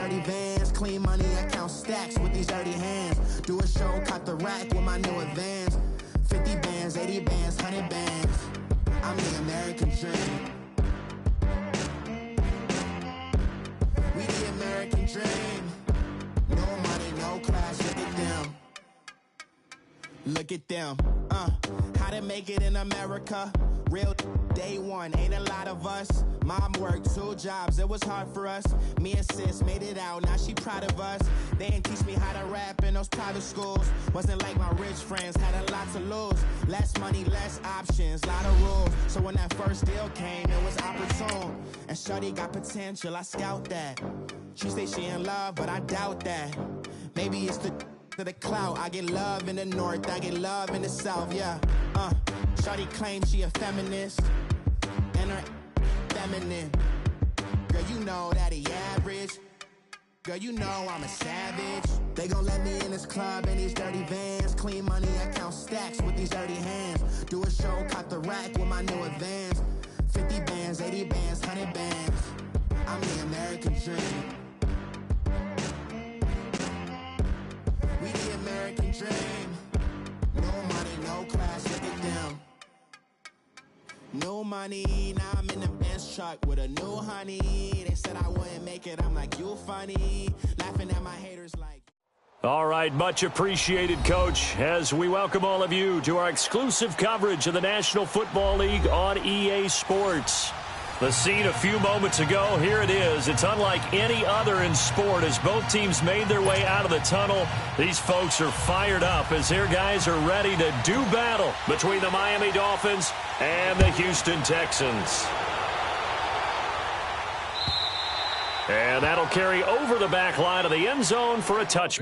dirty vans. Clean money, I count stacks with these dirty hands. Do a show, cut the rack with my new advance. 50 bands, 80 bands, 100 bands. I'm the American dream. We the American dream. No money, no class, look at them. Look at them, how to make it in America. Real day one, ain't a lot of us. Mom worked 2 jobs, it was hard for us. Me and sis made it out, now she proud of us. They didn't teach me how to rap in those private schools. Wasn't like my rich friends, had a lot to lose. Less money, less options, lot of rules. So when that first deal came, it was opportune. And shorty got potential, I scout that. She say she in love, but I doubt that. Maybe it's to the clout. I get love in the north, I get love in the south, yeah. Shawty claims she a feminist, and her feminine. Girl, you know that he average. Girl, you know I'm a savage. They gon' let me in this club in these dirty vans. Clean money, I count stacks with these dirty hands. Do a show, cut the rack with my new advance. 50 bands, 80 bands, 100 bands. I'm the American dream. We the American dream. No money, no class, look at them. No money, now I'm in the Benz truck with a new honey. They said I wouldn't make it, I'm like, you funny. Laughing at my haters like... All right, much appreciated, Coach, as we welcome all of you to our exclusive coverage of the National Football League on EA Sports. The scene a few moments ago, here it is. It's unlike any other in sport as both teams made their way out of the tunnel. These folks are fired up as their guys are ready to do battle between the Miami Dolphins and the Houston Texans. And that'll carry over the back line of the end zone for a touch.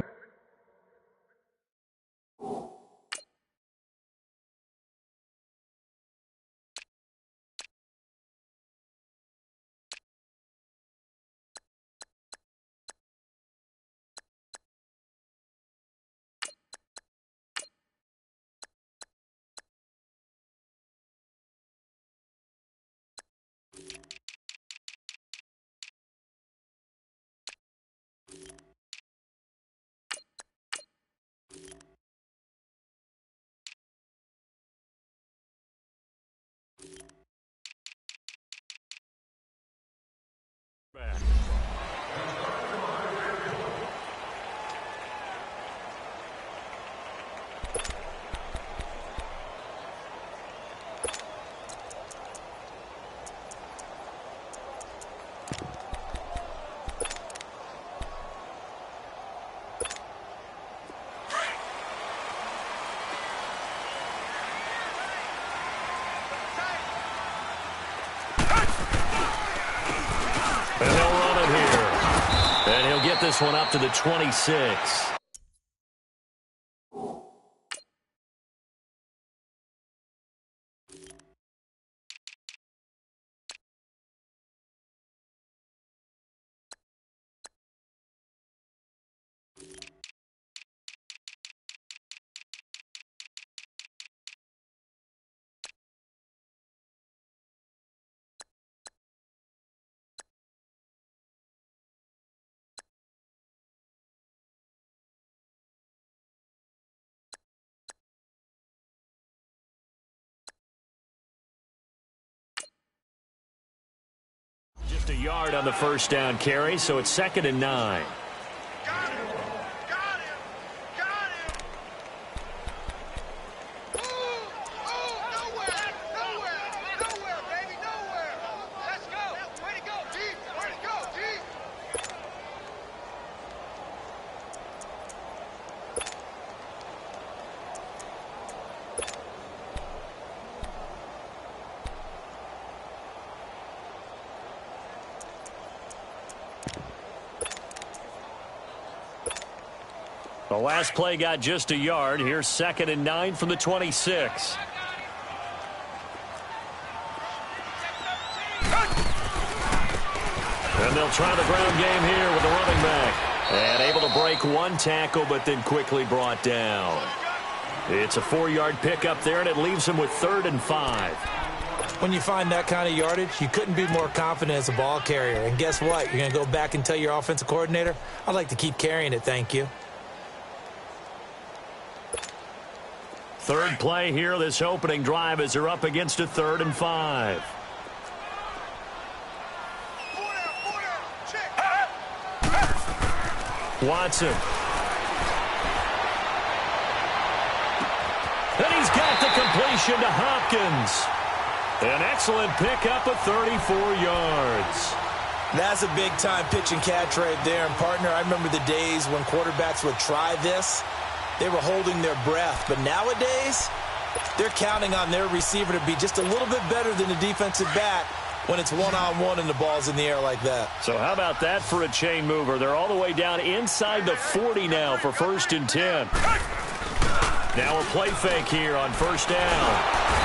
Back. And they'll run it here. And he'll get this one up to the 26. Just a yard on the first down carry, so it's 2nd and 9. Got him! Got him! Got him! Nowhere! Nowhere! Nowhere, baby! Nowhere! Let's go! Way to go, D! Way to go, D! The last play got just a yard. Here's 2nd and 9 from the 26. And they'll try the ground game here with the running back. And able to break one tackle, but then quickly brought down. It's a 4-yard pickup there, and it leaves him with 3rd and 5. When you find that kind of yardage, you couldn't be more confident as a ball carrier. And guess what? You're going to go back and tell your offensive coordinator, I'd like to keep carrying it, thank you. Third play here, this opening drive, as they're up against a 3rd and 5. Watson. And he's got the completion to Hopkins. An excellent pickup of 34 yards. That's a big-time pitch and catch right there. And, partner, I remember the days when quarterbacks would try this. They were holding their breath. But nowadays, they're counting on their receiver to be just a little bit better than the defensive back when it's one-on-one and the ball's in the air like that. So how about that for a chain mover? They're all the way down inside the 40 now for 1st and 10. Now a play fake here on 1st down.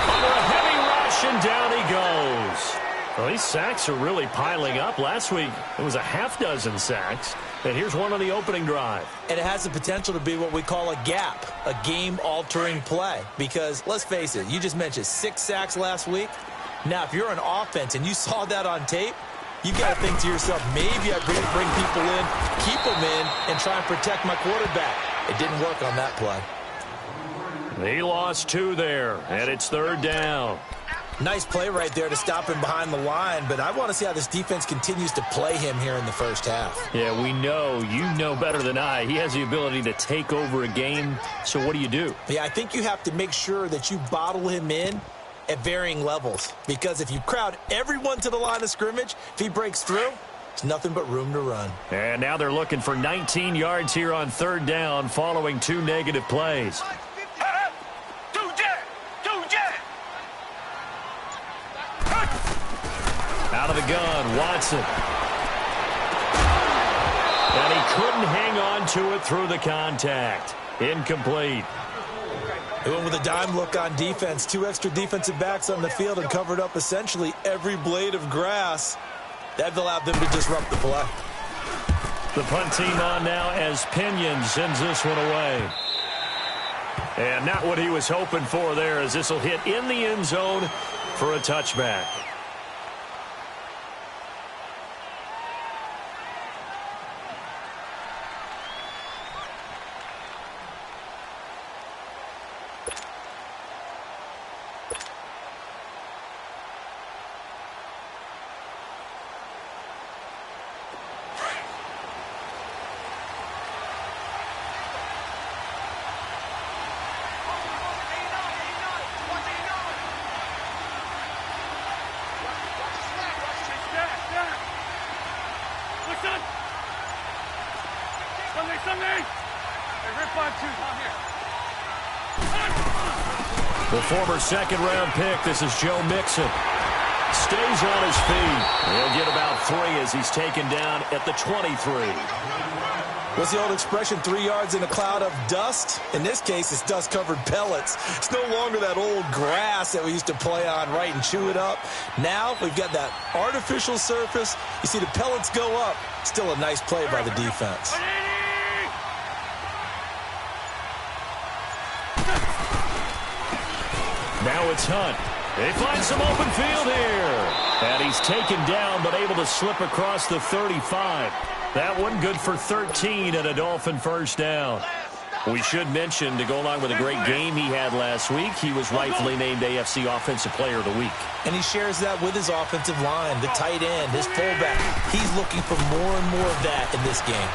Under a heavy rush, and down he goes. Well, these sacks are really piling up. Last week, it was a half-dozen sacks. And here's one on the opening drive. And it has the potential to be what we call a gap, a game-altering play. Because, let's face it, you just mentioned 6 sacks last week. Now, if you're an offense and you saw that on tape, you got to think to yourself, maybe I bring people in, keep them in, and try and protect my quarterback. It didn't work on that play. He lost 2 there, and it's 3rd down. Nice play right there to stop him behind the line, but I want to see how this defense continues to play him here in the first half. Yeah, we know. You know better than I. He has the ability to take over a game, so what do? Yeah, I think you have to make sure that you bottle him in at varying levels, because if you crowd everyone to the line of scrimmage, if he breaks through, it's nothing but room to run. And now they're looking for 19 yards here on 3rd down following 2 negative plays. Out of the gun, Watson. And he couldn't hang on to it through the contact. Incomplete. They went with a dime look on defense. 2 extra defensive backs on the field and covered up essentially every blade of grass. That allowed them to disrupt the play. The punt team on now as Pinion sends this one away. And not what he was hoping for there, as this will hit in the end zone for a touchback. The former 2nd-round pick, this is Joe Mixon. Stays on his feet. He'll get about 3 as he's taken down at the 23. What's the old expression, 3 yards in a cloud of dust? In this case, it's dust-covered pellets. It's no longer that old grass that we used to play on, right, and chew it up. Now we've got that artificial surface. You see the pellets go up. Still a nice play by the defense. Now it's Hunt. They find some open field here. And he's taken down, but able to slip across the 35. That one good for 13 and a Dolphin 1st down. We should mention, to go along with a great game he had last week, he was rightfully named AFC Offensive Player of the Week. And he shares that with his offensive line, the tight end, his fullback. He's looking for more and more of that in this game.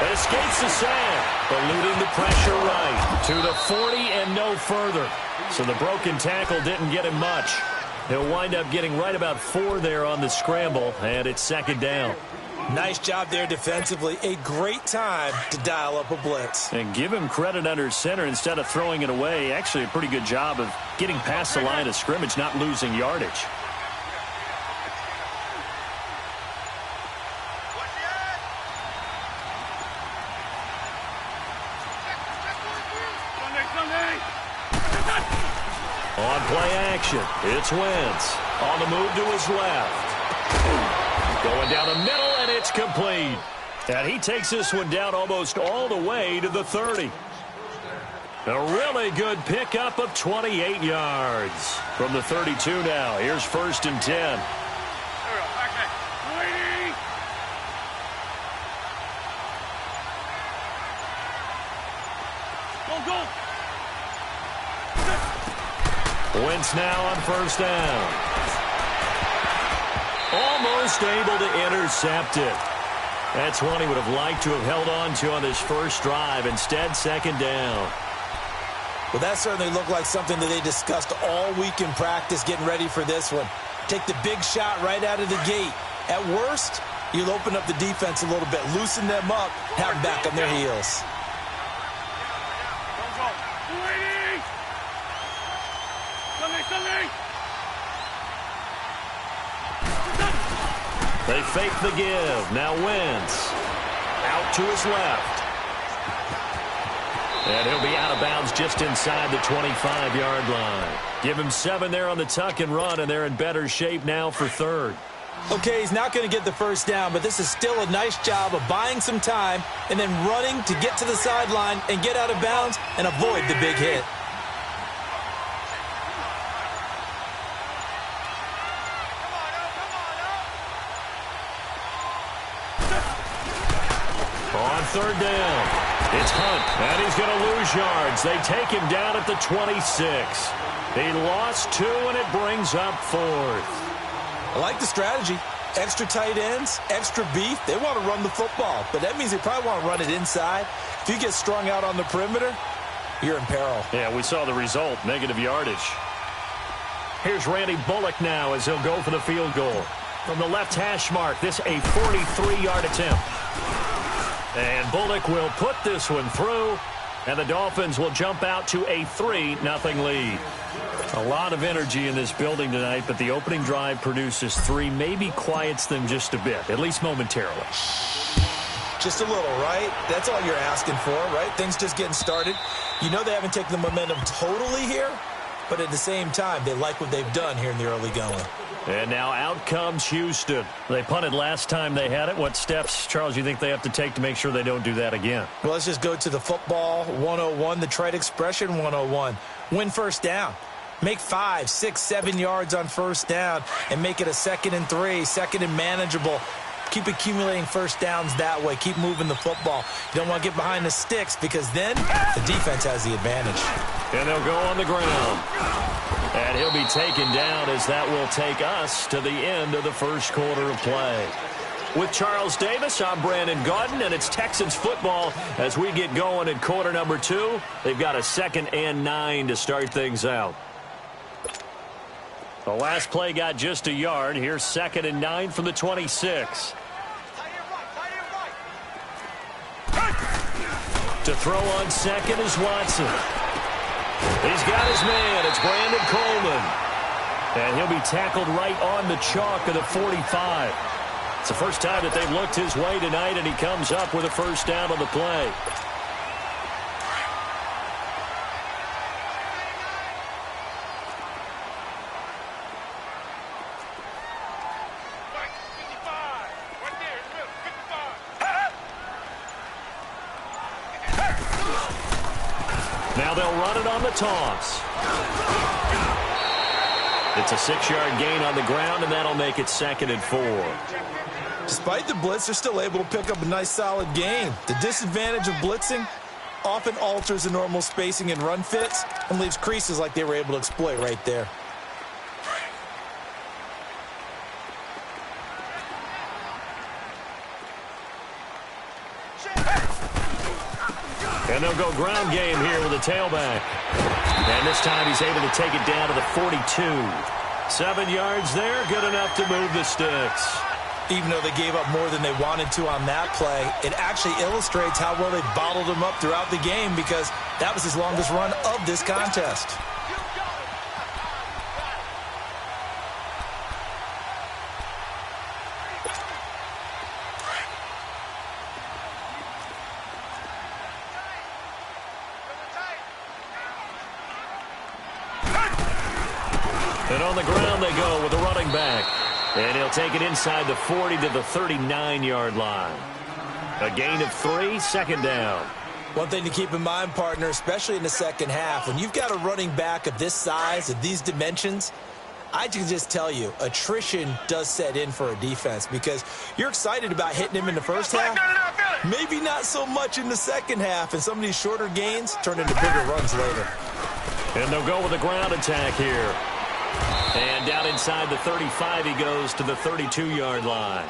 It escapes the sand, eluding the pressure right to the 40 and no further. So the broken tackle didn't get him much. He'll wind up getting right about 4 there on the scramble, and it's 2nd down. Nice job there defensively. A great time to dial up a blitz. And give him credit under center instead of throwing it away. Actually, a pretty good job of getting past the line of scrimmage, not losing yardage. On play action, it's Wentz. On the move to his left. Going down the middle, and it's complete. And he takes this one down almost all the way to the 30. A really good pickup of 28 yards. From the 32 now, here's 1st and 10. Wentz now on 1st down. Almost able to intercept it. That's one he would have liked to have held on to on this first drive. Instead, 2nd down. Well, that certainly looked like something that they discussed all week in practice getting ready for this one. Take the big shot right out of the gate. At worst, you'll open up the defense a little bit, loosen them up, have them back on their heels. They fake the give. Now Wentz out to his left. And he'll be out of bounds just inside the 25-yard line. Give him 7 there on the tuck and run, and they're in better shape now for 3rd. Okay, he's not going to get the 1st down, but this is still a nice job of buying some time and then running to get to the sideline and get out of bounds and avoid the big hit. On 3rd down, it's Hunt, and he's going to lose yards. They take him down at the 26. He lost 2, and it brings up 4th. I like the strategy. Extra tight ends, extra beef. They want to run the football, but that means they probably want to run it inside. If you get strung out on the perimeter, you're in peril. Yeah, we saw the result, negative yardage. Here's Randy Bullock now as he'll go for the field goal. From the left hash mark, this a 43-yard attempt. And Bullock will put this one through, and the Dolphins will jump out to a 3-0 lead. A lot of energy in this building tonight, but the opening drive produces 3, maybe quiets them just a bit, at least momentarily. Just a little, right? That's all you're asking for, right? Things just getting started. You know they haven't taken the momentum totally here, but at the same time, they like what they've done here in the early going. And now out comes Houston. They punted last time they had it. What steps, Charles, you think they have to take to make sure they don't do that again? Well, let's just go to the football 101, the trite expression 101. Win 1st down. Make 5, 6, 7 yards on 1st down and make it a 2nd and 3, 2nd and manageable. Keep accumulating 1st downs that way. Keep moving the football. You don't want to get behind the sticks because then the defense has the advantage. And they'll go on the ground. And he'll be taken down as that will take us to the end of the first quarter of play. With Charles Davis, I'm Brandon Gaudin, and it's Texans football as we get going in quarter number 2. They've got a 2nd and 9 to start things out. The last play got just a yard. Here's 2nd and 9 from the 26. To throw on 2nd is Watson. He's got his man. It's Brandon Coleman. And he'll be tackled right on the chalk of the 45. It's the first time that they've looked his way tonight, and he comes up with a 1st down on the play. Now they'll run it on the toss. It's a 6-yard gain on the ground, and that'll make it 2nd and 4. Despite the blitz, they're still able to pick up a nice solid gain. The disadvantage of blitzing often alters the normal spacing and run fits and leaves creases like they were able to exploit right there. And they'll go ground game here with a tailback. And this time he's able to take it down to the 42. 7 yards there, good enough to move the sticks. Even though they gave up more than they wanted to on that play, it actually illustrates how well they bottled him up throughout the game because that was his longest run of this contest. And on the ground they go with the running back. And he'll take it inside the 40 to the 39-yard line. A gain of 3, 2nd down. One thing to keep in mind, partner, especially in the second half, when you've got a running back of this size, of these dimensions, I can just tell you, attrition does set in for a defense because you're excited about hitting him in the first half. Maybe not so much in the second half, and some of these shorter gains turn into bigger runs later. And they'll go with a ground attack here. And down inside the 35, he goes to the 32-yard line.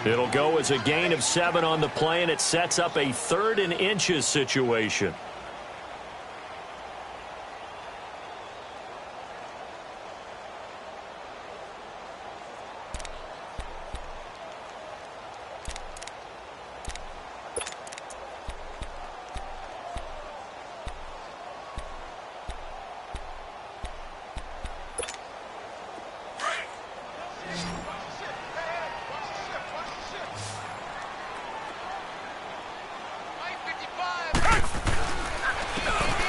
It'll go as a gain of 7 on the play, and it sets up a 3rd and inches situation.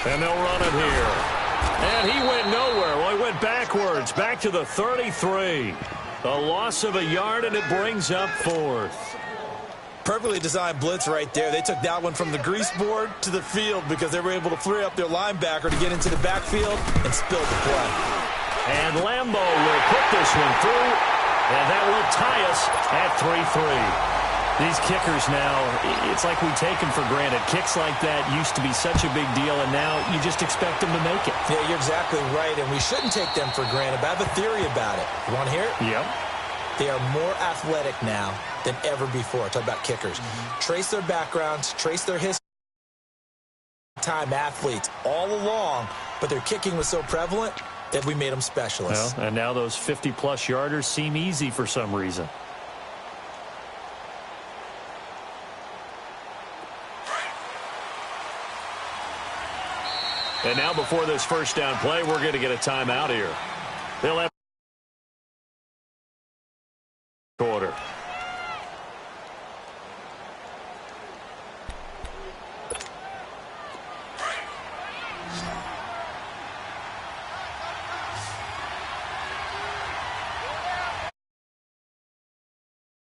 And they'll run it here. And he went nowhere. Well, he went backwards, back to the 33. A loss of a yard, and it brings up 4th. Perfectly designed blitz right there. They took that one from the grease board to the field because they were able to free up their linebacker to get into the backfield and spill the play. And Lambeau will put this one through, and that will tie us at 3-3. These kickers now, it's like we take them for granted. Kicks like that used to be such a big deal, and now you just expect them to make it. Yeah, you're exactly right, and we shouldn't take them for granted. But I have a theory about it. You want to hear it? Yep. They are more athletic now than ever before. Talk about kickers. Trace their backgrounds, trace their history. Time athletes all along, but their kicking was so prevalent that we made them specialists. Well, and now those 50-plus yarders seem easy for some reason. And now before this first down play, we're going to get a timeout here. They'll have